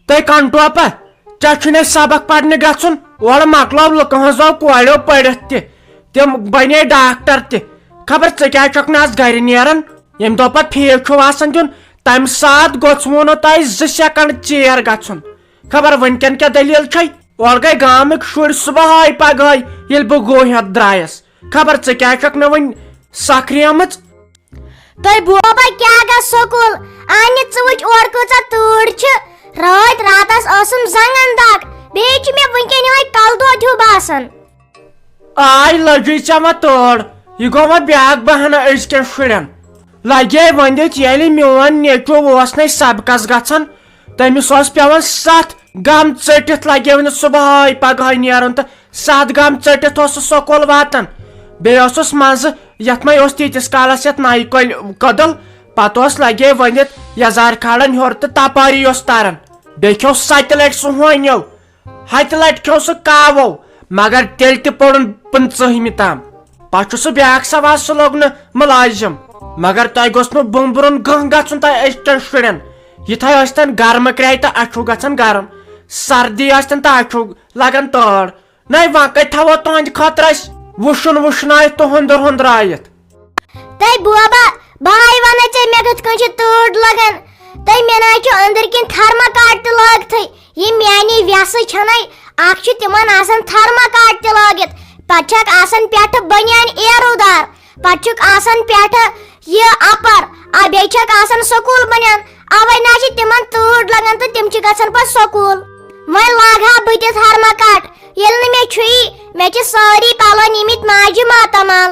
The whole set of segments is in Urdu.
تہ کنٹوپا ٹھنے سبق پڑھنے گھن اور مکلو لکن ہزو کوڑو پڑھت تم بنے ڈاکٹر خبر ژا آز گھر نیران یم دہ پہ فیس آسان دن تمہ سات گوژمو نا تہ 2 سیکنڈ ژیر گھن خبر ونکن کیا دلیل چھ اور گئی گامک شر صبح پگہ یل بہ گوہت درائس خبر ژا نا ون سکری آمت تہ بوبا کیا گا سکول آنی ژوچ اور کۭژا تۭر چھ رات راتس ٲسٕم زنگن دگ بیٚیہِ چھِ مےٚ ونکیٚن یِہوے کل دود ہیوٗ باسان آے لجی ژےٚ ما تور یہ گو ما بیاکھ بہانہ أزکٮ۪ن شُرٮ۪ن لگے ونِتھ ییٚلہِ میون نیٚچوٗ اوس نہٕ سبقس گژھان تٔمِس اوس پیوان 7 گام ژٔٹِتھ لگے ونِتھ صبحٲے پگہٲے نیرُن تہٕ 7 گام ژٔٹِتھ اوس سُہ سکوٗل واتان بیٚیہِ اوسُس منٛزٕ یتھ منٛز اوس تیٖتِس کالس یتھ نایہِ کۄلہِ کٔدٕل پتہٕ اوس لگے ؤنِتھ یزار کھالان ہیوٚر تہٕ تپٲری اوس تران بیٚیہِ کھیوٚو 7 لٹہِ سُہ ہونیو 7 لٹہِ کھیوٚو سُہ کاوو مگر تیٚلہِ تہِ پوٚرُن 15مہِ تام پتہٕ چھُ سُہ بیاکھ سوال سُہ لوٚگ نہٕ مُلٲزِم مگر تۄہہِ گوٚژھ نہٕ بُمبرُن گٔہہ گژھُن تۄہہِ أزکٮ۪ن شُرٮ۪ن یِتھے ٲسۍتن گرمہٕ کرٛایہِ تہٕ اچھُ گژھان گرم سردی ٲسۍتن تہٕ اچھُ لگان تۭر نَے وۄنۍ کتہِ تھاوو تُہنٛدِ خٲطرٕ أسۍ وُشُن وُشنٲیِتھ تہٕ ہُنٛدُر ہُنٛدرٲیِتھ تہ بوبا بہٕ ونہٕ ژےٚ مےٚ کِتھ کٔنۍ چھِ تۭر لگان تہ مےٚ نہ چھُ أنٛدٕرۍ کِنۍ تھرماکاٹ تہِ لٲگتھٕے یِم میانہِ ویسہٕ چھَنَے اکھ چھُ تِمن آسان تھرماکاٹ تہِ لٲگِتھ پتہٕ چھکھ آسان پٮ۪ٹھٕ بنیان ایرو دار پتہٕ چھُکھ آسان پٮ۪ٹھٕ یہِ اپر بیٚیہِ چھکھ آسان سکوٗل بنیان اوے نہ چھِ تِمن تۭر لگان تہٕ تِم چھِ گژھان پتہٕ سکوٗل وۄنۍ لاگہٕ ہا بہٕ تہِ تھرماکاٹ ییٚلہِ نہٕ مےٚ چھُیی مےٚ چھِ سٲری پلو نِمٕتۍ ماجہِ ماتامال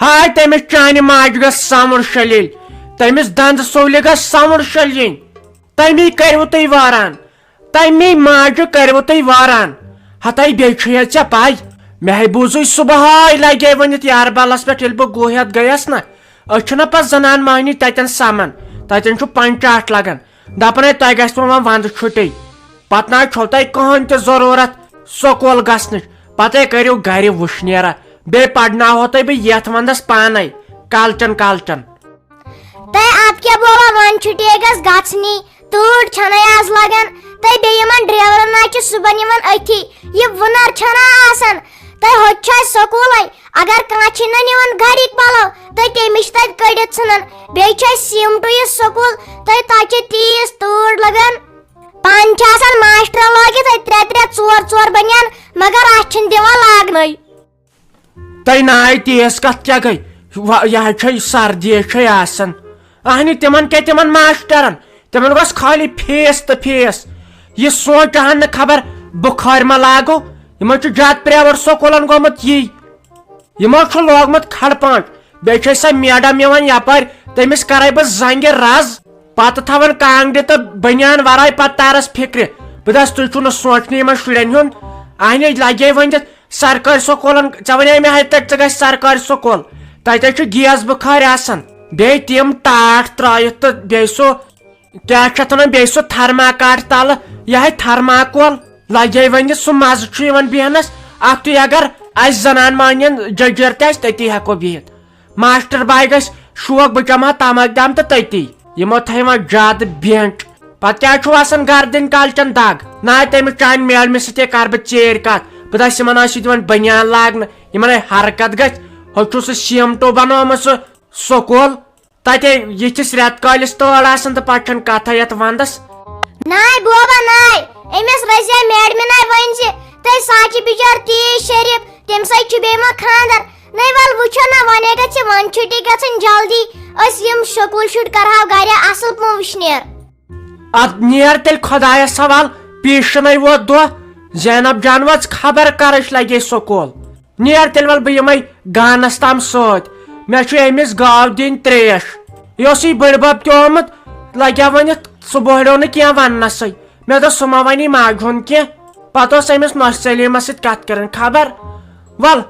ہاے تٔمِس چانہِ ماجہِ گژھِ سمُر شلیل تٔمِس دند سولہِ گژھِ سمُر شلین تمی کٔرِو تُہۍ واران تمی ماجہِ کٔرِو تُہۍ واران ہتاے بیٚیہِ چھُ یا ژےٚ پاے مےٚ بوٗزٕے صبحٲے لگے ؤنِتھ یاربلس پٮ۪ٹھ ییٚلہِ بہٕ گوہت گٔیس نا أسۍ چھِنہ پتہٕ زنان مہنی تتٮ۪ن سمان تتٮ۪ن چھُ پنچاٹ لگان دپان ہے تۄہہِ گژھوٕ وۄنۍ ونٛدٕ چھُٹی پتہٕ نہ چھو تۄہہِ کٕہٕنۍ تہِ ضروٗرت سکوٗل گژھنٕچ پتہٕ کٔرِو گرِ وُشنیرا بیٚیہِ پرناوہو تۄہہِ بہٕ یتھ ونٛدس پانے کالچن کالچن تہ اد کیٛاہ بوبا وۄنۍ چھُٹی گژھِ گژھنی تۭر چھنَے آز لگان تہ بیٚیہِ یِمن ڈریورن نہ چھِ صبحن یِوان أتھی یہِ وُنر چھنہ آسان تہ ہوٚتہِ چھُ اسہِ سکوٗلے اگر کانٛہہ چھِنہ نِوان گرِکۍ پلو تہ تٔمِس چھِ تتہِ کٔڑِتھ ژھٕنان بیٚیہِ چھُ اسہِ سیٖمٹُے یہِ سکوٗل تہ تتہِ چھِ تیٖژ تۭر لگان پن چھِ آسان ماشٹر لٲگِتھ 3 4 بنیان مگر اتھ چھِنہٕ دِوان لاگنَے تۄہہِ ناے تیز کتھ کیٛاہ گٔے یہ چھے سردی چھے آسان اہنہِ تِمن کیٛاہ تِمن ماشٹرن تِمن گوٚژھ خٲلی فیس تہٕ فیس یہِ سونٛچہن نہٕ خبر بُخارِ ما لاگو یِمو چھُ زیادٕ پریویٹ سکوٗلن گوٚمُت یی یِمو چھُ لوگمُت کھڑ پانٛچ بیٚیہِ چھے سۄ میڈم یِوان یپٲرۍ تٔمِس کرے بہٕ زنگہِ رز پتہٕ تھاون کانگرِ تہٕ بنیان ورٲے پتہٕ تارس فکرِ بہٕ دس تُہۍ چھُو نہٕ سونٛچنٕے یِمن شُرٮ۪ن ہُنٛد اہنہِ لگے ؤنِتھ سرکٲرۍ سکوٗلن ژےٚ ونے مےٚ ہے تتہِ ژٕ گژھِ سرکٲرۍ سکوٗل تتہِ چھُ گیس بُخارِ آسان بیٚیہِ تِم ٹاٹھ ترٲیِتھ تہٕ بیٚیہِ سُہ کیٛاہ چھِ اتھ ونان بیٚیہِ سُہ تھرماکاٹ تلہٕ یِہے تھرماکول لگے ؤنِتھ سُہ مزٕ چھُ یِوان بیہنس اکھتُے اگر اسہِ زنان مہنین ججر تہِ آسہِ تٔتی ہٮ۪کو بِہِتھ ماشٹر باے گژھِ شوق بہٕ چمہٕ ہا تماک دام تہٕ تٔتی یِمو تھٲے وۄنۍ زیادٕ بینٛچ پتہٕ کیٛاہ چھُو آسان گردٕنۍ کالچن دگ نہ تٔمِس چانہِ میلمہِ سۭتی کرٕ بہٕ ژیٖرۍ کتھ بہٕ دس یِمن ٲسۍ دِوان بنیان لاگنہٕ یِمن حرکت گژھِ ہُہ چھُ سُہ سیٖمٹو بنومُت سُہ سکوٗل تتے یِتھِس رٮ۪تہٕ کٲلِس تۭر آسان تہٕ پتہٕ چھنہٕ کتھے یتھ ونٛدس ناے بوبا ناے أمِس رزیا میڈمہِ ناے ؤنۍ زِ تۄہہِ سا چھِ بِچٲر تیٖژ شریٖف تمہِ سۭتۍ چھُ بیٚیہِ ما خانٛدر نَے وَلہٕ وٕچھو نہ وۄنۍ گژھِ وۄنۍ چھُٹی گژھٕنۍ جلدی أسۍ یِم سکوٗل شُرۍ کرہاو گرِ اصل پٲٹھۍ وٕشنیر اد نیر تیٚلہِ خۄدایس حوال پیٖشنٕے ووت دۄہ زینب جان وٲژ خبر کرٕچ لگے سکوٗل نیر تیٚلہِ ول بہٕ یِمے گانس تام سۭتۍ مےٚ چھُ أمِس گاو دِنۍ تریش یہِ اوس یہِ بٔڑبب تہِ آمُت لگیا ؤنِتھ سُہ بوہریو نہٕ کینٛہہ وننسٕے مےٚ دوٚپ سُہ ما وَنی ماجہِ ہُنٛد کینٛہہ پتہٕ اوس أمِس نۄش سلیٖمس سۭتۍ کتھ کران خبر ول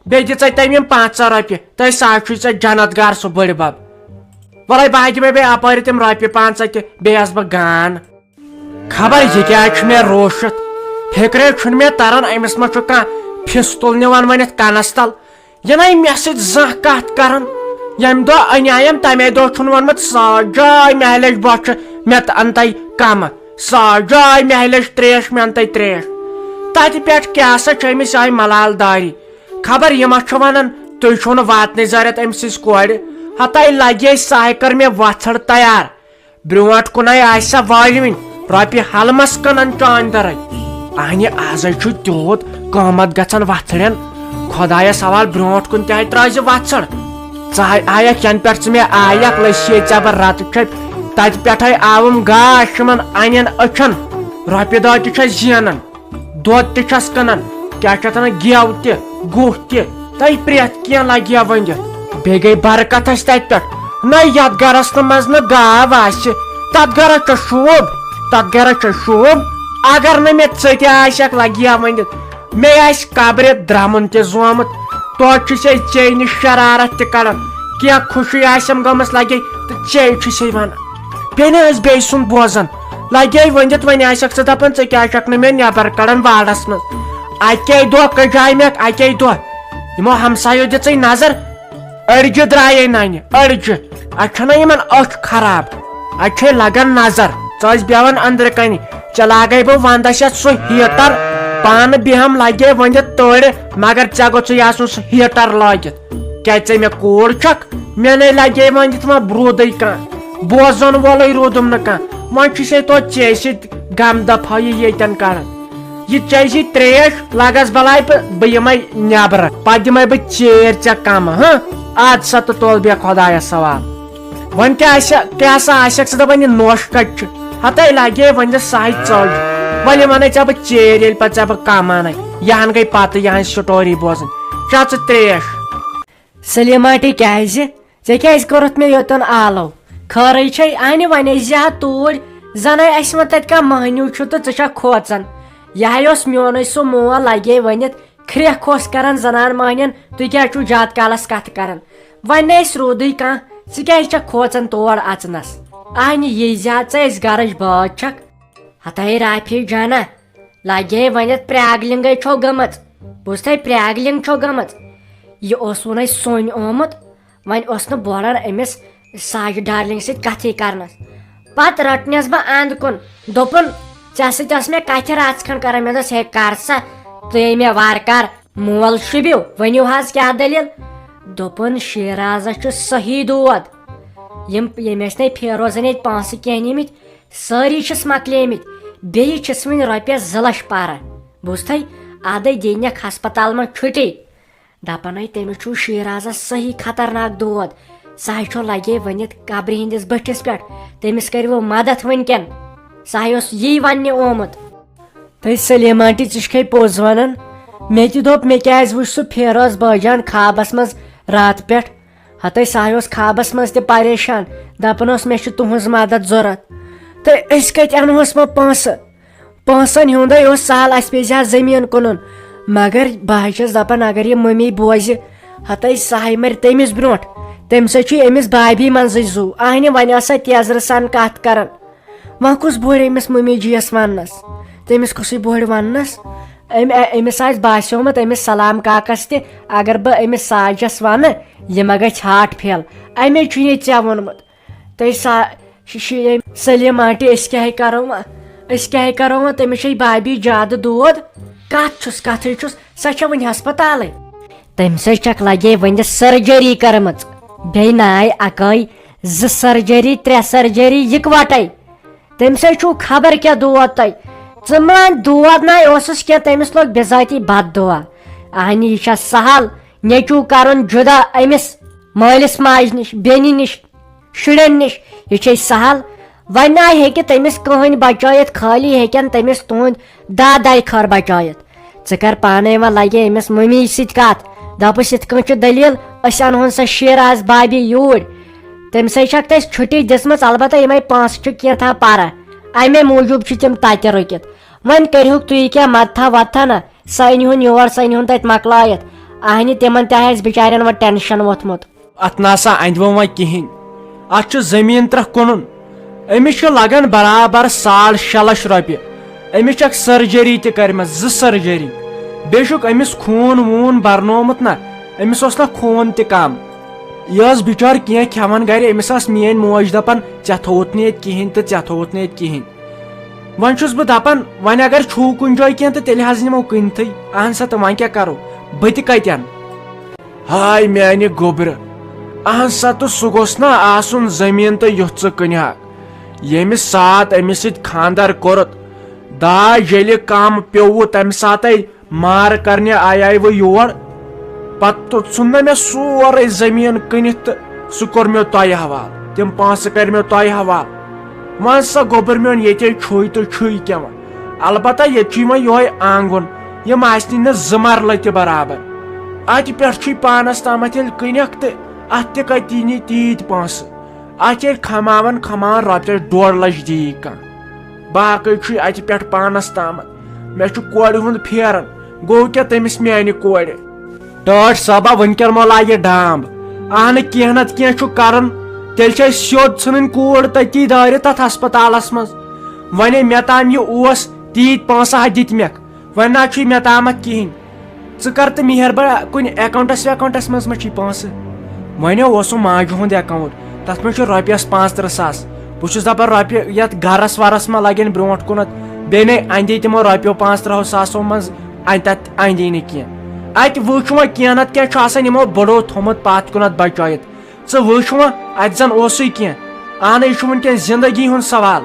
بیٚیہِ دِژے تٔمۍ یِم 500 رۄپیہِ تٔے سا چھُے ژےٚ جنت گار سُہ بٔڑبب وَلے بہٕ دِمے بیٚیہِ اپٲرۍ تِم رۄپیہِ 500 تہِ بیٚیہِ آسہٕ بہٕ گان خبر یہِ کیٛازِ چھُ مےٚ روٗشِتھ فِکرے چھُنہٕ مےٚ تران أمِس ما چھُ کانٛہہ فِستُل نِوان ؤنِتھ کنس تل یہِ نَے مےٚ سۭتۍ زانٛہہ کتھ کران ییٚمہِ دۄہ أنیایم تمے دۄہ چھُنہٕ ووٚنمُت جاے مےٚ لٔج بۄچھِ مےٚ تہٕ ان تۄہہِ کمہٕ سا جاے محلش تریش مینتے تریش تت پہ کیا سا امس آئی ملال داری خبر یہ ما ونان تھی چھو واتن ضرورت ام سز کور ہتائی لگے سہ کر مے وژھڑ تیار بروٹ کن آسا والوین روپیہ حلمس کنان چاندر اہنہِ آز تیوت قۭمت گژھان وژھڑین خدایا سوال بروٹ کن تہ تراز وژھڑ آیا ین پہ ژٕ مےٚ آیک لسی ژےٚ بہٕ رتہٕ چھپ تت پہ آوم گاش یمن ان اچھن روپیہ دہ تہ زینان دۄد تہ چھس کٕنان کیا چھ اتھ گیو تہ گُہہ تہ تۄہہِ پرٛٮ۪تھ کینٛہہ لگیا ؤنِتھ بیٚیہِ گٔے برکت اسہِ تتہِ پٮ۪ٹھ نہ یتھ گرس منٛز نہٕ گاو آسہِ تتھ گرس چھُ شوٗب تتھ گرس چھُ شوٗب اگر نہٕ مےٚ ژٕ تہِ آسکھ لگیا ؤنِتھ مےٚ آسہِ قبرِ درمُن تہِ زومُت توتہِ چھُس ژے نِش شرارت تہِ کڑان کینٛہہ خوشی آسٮ۪م گٔمٕژ لگے تہٕ ژے چھُسے ونان بیٚیہِ نہٕ ٲسۍ بیٚیہِ سُنٛد بوزان لگے ؤنِتھ وۄنۍ آسکھ ژٕ دپان ژٕ کیٛازِ چھکھ نہٕ مےٚ نٮ۪بر کڑان واڑس منٛز اکے دۄہ کٔڑاے مےٚ اکے دۄہ یمو ہمسایو دِژٕے نظر أڑجہِ درٛایے ننہِ أڑجہِ اتہِ چھنہ یِمن أچھ خراب اتہِ چھے لگان نظر ژٕ ٲسۍ بیہوان أنٛدرٕ کنی ژےٚ لاگے بہٕ ونٛدس یتھ سُہ ہیٹر پانہٕ بیہم لگے ؤنِتھ تورِ مگر ژےٚ گوٚژھُے آسُن سُہ ہیٹر لٲگِتھ کیٛازِ ژےٚ مےٚ کوٗر چھکھ مےٚ نَے لگے ؤنِتھ وۄنۍ روٗدٕے کانٛہہ بوزن وولے روٗدُم نہٕ کانٛہہ وۄنۍ چھُسے توتہِ ژے سۭتۍ غم دفٲیی ییٚتٮ۪ن کڑان یہ ژے سۭتۍ تریش لگس بلاے بہٕ یِمے نٮ۪برٕ پتہٕ دِمے بہٕ ژیٖرۍ ژےٚ کمہٕ اد سا تہٕ تُل بیٚیہِ خۄدایس سوال وۄنۍ کیٛاہ سا آسکھ ژٕ دپان یہِ نوش کتہِ چھُ ہتاے لگے ؤنِتھ سہی ژٔج وۄنۍ ونے ژےٚ بہٕ ژیٖرۍ ییٚلہِ پتہٕ ژےٚ بہٕ کم انَے یہِ ہن گٔے پتہٕ یہٕنٛز سٹوری بوزٕنۍ چا ژٕ تریش سلیم آنٹی کیازِ ژےٚ کیازِ کوٚرُتھ مےٚ یوٚتن آلو خٲرٕے چھے انہِ وۄنۍ ٲسۍ زِ ہا توٗرۍ زنے اسہِ وۄنۍ تتہِ کانٛہہ مٔہنیوٗ چھُ تہٕ ژٕ چھکھ کھوژان یہے اوس میونٕے سُہ مول لگے ؤنِتھ کھرٛٮ۪کھ اوس کران زنان مٔہنین تُہۍ کیٛازِ چھُو زیادٕ کالس کتھ کران وۄنۍ نہٕ أسۍ روٗدٕے کانٛہہ ژٕ کیٛازِ چھکھ کھوژان تور اژنس اہنہِ یی زیادٕ ژٕ أسۍ گرٕچ بٲژ چھکھ ہتاے رافی جانا لگے ؤنِتھ پرٛاگلِنگے چھو گٔمٕژ بوٗزتھے پرٛاگلِنگ چھو گٔمٕژ یہِ اوسوُن اسہِ سوٚنۍ آمُت وۄنۍ اوس نہٕ بوران أمِس ساجہِ ڈارلِنگ سۭتۍ کتھٕے کرنس پتہٕ رٹنس بہٕ انٛد کُن دوٚپُن ژےٚ سۭتۍ ٲس مےٚ کتھِ رژھ کھنٛڈ کران مےٚ دوٚپُس ہے کر سا تُہۍ مےٚ وارٕ کار مول شوٗبِو ؤنِو حظ کیٛاہ دٔلیٖل دوٚپُن شیرازس چھُ صحیح دود ییٚمۍ ٲسۍ نَے فیروزن ییٚتہِ پونٛسہٕ کینٛہہ نِمٕتۍ سٲری چھِس مۄکلیمٕتۍ بیٚیہِ چھِس وُنہِ رۄپیس 2 لچھ پارا بوٗزتھے ادے دِنکھ ہسپتال منٛز چھُٹی دپان ہے تٔمِس چھُ شیرازس صحیح خطرناک دود سہی چھُ لگے ؤنِتھ قبرِ ہِنٛدِس بٔٹھِس پٮ۪ٹھ تٔمِس کٔرِو مدد وُنکٮ۪ن سہی اوس یی وننہِ آمُت تہٕ سلیم آنٹی ژٕ چھکھے پوٚز ونان مےٚ تہِ دوٚپ مےٚ کیازِ وٕچھ سُہ فیروز بٲجان خوابس منٛز راتہٕ پٮ۪ٹھ ہتاے سہی اوس خوابس منٛز تہِ پریشان دپان اوس مےٚ چھِ تُہنٛز مدد ضروٗرت تہٕ أسۍ کتہِ انہوس وۄنۍ پونٛسن ہُنٛدے اوس سہل اسہِ پزِ ہا زٔمیٖن کٕنُن مگر بہٕ حظ چھس دپان اگر یہِ مٔمی بوزِ ہتاے سہی مرِ تٔمِس برونٛٹھ تمہِ سۭتۍ چھُ أمِس بابی منٛزٕے زُو اہنہِ وۄنۍ ٲس سۄ تیزرٕ سان کتھ کران وۄنۍ کُس بوٚڑ أمِس مٔمی جی یس وننس تٔمِس کُسٕے بوٚڑ وننس أمِس آسہِ باسیومُت أمِس سلام کاکس تہِ اگر بہٕ أمِس ساجس ونہٕ یہِ ما گژھِ ہاٹ فیل امے چھُ یہِ ژےٚ ووٚنمُت تہٕ سلیم آنٹی أسۍ کیٛاہ کرو وۄنۍ تٔمِس چھے بابی زیادٕ دود کتھٕے چھُس سۄ چھےٚ وُنہِ ہسپتالے تٔمِس حظ چھکھ لگے ؤنِتھ سرجری کٔرمٕژ بیٚیہِ ناے اکٲے 2 سرجری 3 سرجری یِکوٹے تٔمِس حظ چھُو خبر کیٛاہ دود تۄہہِ ژٕ مان دود ناے اوسُس کینٛہہ تٔمِس لوٚگ بِذٲتی بد دُعا اہنہِ یہِ چھا سہل نیٚچوٗ کرُن جُدا أمِس مٲلِس ماجہِ نِش بیٚنہِ نِش شُرٮ۪ن نِش یہِ چھے سہل وۄنۍ ناے ہیٚکہِ تٔمِس کٕہٕنۍ بچٲیِتھ خٲلی ہیٚکن تٔمِس تُہنٛدۍ داداے خٲر بچٲیِتھ ژٕ کر پانے وۄنۍ لگے أمِس مٔمی سۭتۍ کتھ دپُس یِتھ کٔنۍ چھُ دٔلیٖل أسۍ انہون سۄ شیراز بابی یوٗرۍ تٔمسے چھکھ تٔسۍ چھُٹی دِژمٕژ البتہ یِمے پونٛسہٕ چھِ کینٛژھا پرا امے موٗجوٗب چھِ تِم تتہِ رُکِتھ وۄنۍ کٔرہُکھ تُہۍ کینٛہہ مدتھا وتھا نا سۄ أنۍہُن یور سۄ أنۍہُن تتہِ مۄکلٲیِتھ اہنہِ تِمن تہِ آسہِ بِچارٮ۪ن وۄنۍ ٹینشن ووٚتھمُت اتھ نسا اندوٕ وۄنۍ کِہینۍ اتھ چھُ زٔمیٖن 3 کُنُن أمِس چھُ لگان برابر 6.5 لچھ رۄپیہِ أمِس چھکھ سرجری تہِ کٔرمٕژ 2 سرجری بیٚیہِ چھُکھ أمِس خوٗن ووٗن برنومُت نا أمِس اوس نہ خوٗن تہِ کم یہِ ٲس بِچٲر کینٛہہ کھٮ۪وان گرِ أمِس ٲس میٲنۍ موج دپان ژےٚ تھووُتھ نہٕ ییٚتہِ کِہینۍ تہٕ ژےٚ تھووُتھ نہٕ ییٚتہِ کِہینۍ ون چھُس بہٕ دپان ون اگر چھُو کُنہِ جایہِ کینٛہہ تہٕ تیٚلہِ حظ نِمو کٕنتھٕے اہن سا تہٕ ون کیٛاہ کرو بہٕ تہِ کتہِ انہٕ ہاے میانہِ گوٚبرٕ اہن سا تہٕ سُہ گوٚژھ نا آسُن زٔمیٖن تہٕ یُتھ ژٕ کٕنہکھ ییٚمہِ ساتہٕ أمِس سۭتۍ خانٛدر کوٚرُتھ داج ییٚلہِ کم پیوٚوُ تمہِ ساتَے مار کرنہِ آیے وٕ یور پتہٕ ژھُن نا مےٚ سورُے زٔمیٖن کٕنِتھ تہٕ سُہ کوٚر مےٚ تۄہہِ حوالہٕ تِم پونٛسہٕ کٔرۍ مےٚ تۄہہِ حوالہٕ ون سا گوٚبُر میون ییٚتے چھُے تہٕ چھُے کیٛاہ وۄنۍ البتہ ییٚتہِ چھُے وۄنۍ یِہوے آنگُن یِم آسنی نہٕ 2 مرلہٕ تہِ برابر اتہِ پٮ۪ٹھ چھُے پانس تامتھ ییٚلہِ کٕنکھ تہٕ اتھ تہِ کتہِ یی تیٖتۍ پونٛسہٕ اتھ ییٚلہِ کھماون رۄپیس 1.5 لچھ دی کانٛہہ باقٕے چھُے اتہِ پٮ۪ٹھ پانس تامتھ مےٚ چھُ کورِ ہُنٛد پھیران گوٚو کیٛاہ تٔمِس میانہِ کورِ ٹٲٹھ صٲبا وٕنکیٚن ما لاگہِ ڈامب اہنہٕ کینٛہہ نتہٕ کینٛہہ چھُ کرُن تیٚلہِ چھِ أسۍ سیوٚد ژھٕنٕنۍ کوٗر تٔتی دٲرِتھ تتھ ہسپتالس منٛز وۄنۍ مےٚ تام یہِ اوس تیٖتۍ پونٛسہٕ ہا دِتۍمٮ۪کھ وۄنۍ نہ چھُے مےٚ تامتھ کِہینۍ ژٕ کر تہٕ مہربٲنی کُنہِ اکاونٹس منٛز ما چھُے پونٛسہٕ وۄنۍ اوسُم ماجہِ ہُنٛد اکاونٹ تتھ منٛز چھُ رۄپیس 35,000 بہٕ چھُس دپان رۄپیہِ یتھ گرس ورس ما لگن برونٛٹھ کُنتھ بیٚیہِ نے اندے تِمو رۄپیو 35,000 منٛز تتھ اندے نہٕ کینٛہہ اتہِ وٕچھ وۄنۍ کینٛہہ نتہٕ کینٛہہ چھُ آسان یِمو بڑو تھوٚمُت پتھ کُنتھ بچٲیِتھ ژٕ وٕچھ وۄنۍ اتہِ زن اوسُے کینٛہہ اہنہٕ یہِ چھُ وٕنکیٚن زندگی ہُنٛد سوال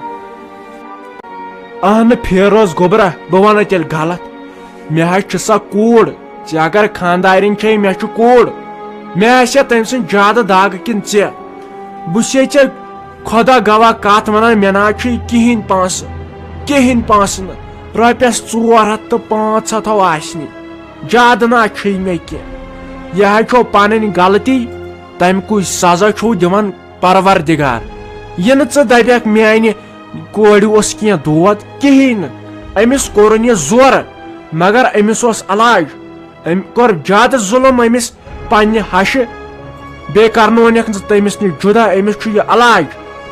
اہنہٕ پھیروز گوٚبرا بہٕ ونہٕ تیٚلہِ غلط مےٚ حظ چھِ سۄ کوٗر ژےٚ اگر خانٛدارِنۍ چھے مےٚ چھُ کوٗر مےٚ آسیا تٔمۍ سٕنٛدۍ زیادٕ داغ کِنہٕ ژےٚ بہٕ چھسے ژےٚ خۄدا گواہ کتھ ونان مےٚ نہ چھُے کِہینۍ پونٛسہٕ نہٕ رۄپیس 400 تہٕ 500 آسنہِ زیادٕ نہ چھُے مےٚ کینٛہہ یہِ حظ چھو پنٕنۍ غلطی تمہِ کُے سزا چھُو دِوان پروردِگار یہِ نہٕ ژٕ دپکھ میانہِ کورِ اوس کینٛہہ دود کِہینۍ نہٕ أمِس کوٚرُن یہِ زورٕ مگر أمِس اوس علاج أمۍ کوٚر زیادٕ ظُلم أمِس پننہِ ہشہِ بیٚیہِ کرنونیکھ ژٕ تٔمِس نِش جُدا أمِس چھُ یہِ علاج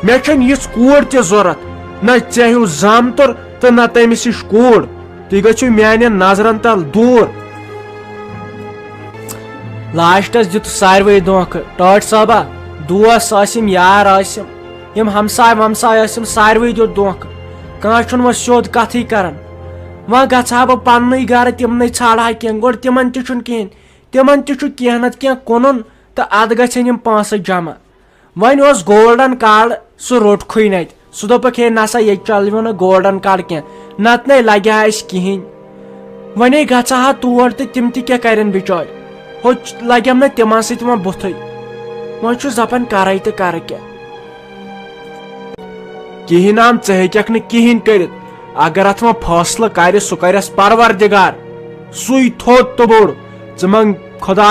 مےٚ چھنہٕ یِژھ کوٗر تہِ ضوٚرتھ نہ ژےٚ ہیوٗ زامتُر تہٕ نہ تٔمِس ہِش کوٗر تُہۍ گٔژھِو میانٮ۪ن نظرن تل دوٗر لاسٹس دیُت ساروٕے دھوکہٕ ٹٲٹھ صٲبا دوس ٲسِم یار ٲسِم یِم ہمساے ومساے ٲسِم ساروٕے دیُت دھوکہٕ کانٛہہ چھُنہٕ وۄنۍ سیوٚد کتھٕے کران وۄنۍ گژھٕ ہا بہٕ پننُے گرٕ تِمنٕے ژھانڈٕ ہا کینٛہہ گۄڈٕ تِمن تہِ چھُنہٕ کِہینۍ تِمن تہِ چھُ کینٛہہ نتہٕ کینٛہہ کُنُن تہٕ ادٕ گژھن یِم پونٛسہٕ جمع وۄنۍ اوس گولڈن کارڈ سُہ روٚٹکھٕے نتہِ سُہ دوٚپکھ ہے نسا ییٚتہِ چلوٕ نہٕ گولڈن کارڈ کینٛہہ نتہٕ نے لگہِ ہا اسہِ کِہینۍ وۄنۍ گژھٕ ہا تور تہٕ تِم تہِ کیٛاہ کرن بچٲرۍ ہُہ لگیم نہٕ تِمن سۭتۍ وۄنۍ بُتھٕے وۄنۍ چھُس دپان کرے تہٕ کرٕ کیٛاہ کِہینۍ نام ژٕ ہیٚککھ نہٕ کِہینۍ کٔرِتھ اگر اتھ وۄنۍ فٲصلہٕ کرِ سُہ کرٮ۪س پروردِگار سُے تھوٚد تہٕ بوٚڑ ژٕ منٛگ خۄدا